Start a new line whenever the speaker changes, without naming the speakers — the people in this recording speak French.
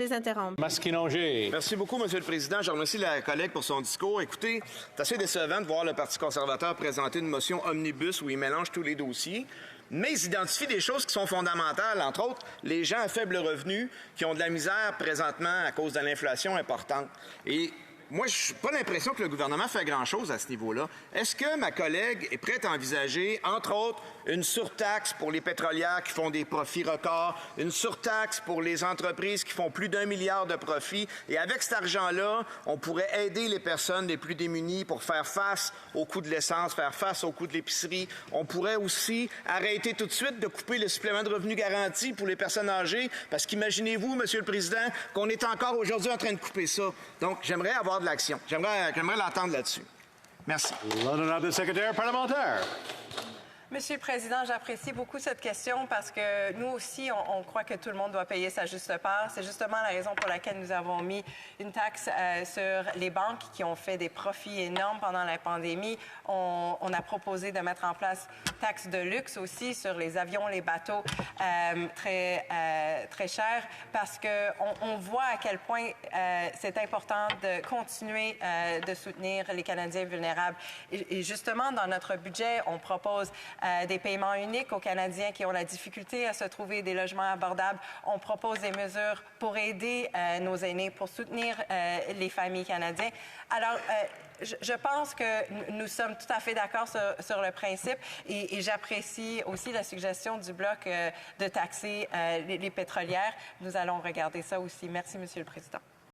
les interrompre.
Masquinongé.
Merci beaucoup, M. le Président. Je remercie la collègue pour son discours. Écoutez, c'est assez décevant de voir le Parti conservateur présenter une motion omnibus où il mélange tous les dossiers, mais ils identifient des choses qui sont fondamentales, entre autres les gens à faible revenu qui ont de la misère présentement à cause de l'inflation importante. Et moi, je n'ai pas l'impression que le gouvernement fait grand-chose à ce niveau-là. Est-ce que ma collègue est prête à envisager, entre autres, une surtaxe pour les pétrolières qui font des profits records, une surtaxe pour les entreprises qui font plus d'1 milliard de profits, et avec cet argent-là, on pourrait aider les personnes les plus démunies pour faire face au coût de l'essence, faire face au coût de l'épicerie. On pourrait aussi arrêter tout de suite de couper le supplément de revenu garanti pour les personnes âgées, parce qu'imaginez-vous, Monsieur le Président, qu'on est encore aujourd'hui en train de couper ça. Donc, j'aimerais avoir de l'action. J'aimerais l'entendre là-dessus. Merci.
L'honorable secrétaire parlementaire.
Monsieur le Président, j'apprécie beaucoup cette question parce que nous aussi, on croit que tout le monde doit payer sa juste part. C'est justement la raison pour laquelle nous avons mis une taxe sur les banques qui ont fait des profits énormes pendant la pandémie. On a proposé de mettre en place une taxe de luxe aussi sur les avions, les bateaux très chers parce qu'on voit à quel point c'est important de continuer de soutenir les Canadiens vulnérables. Et justement, dans notre budget, on propose des paiements uniques aux Canadiens qui ont la difficulté à se trouver des logements abordables. On propose des mesures pour aider nos aînés, pour soutenir les familles canadiennes. Alors, je pense que nous sommes tout à fait d'accord sur le principe et j'apprécie aussi la suggestion du Bloc de taxer les pétrolières. Nous allons regarder ça aussi. Merci, Monsieur le Président.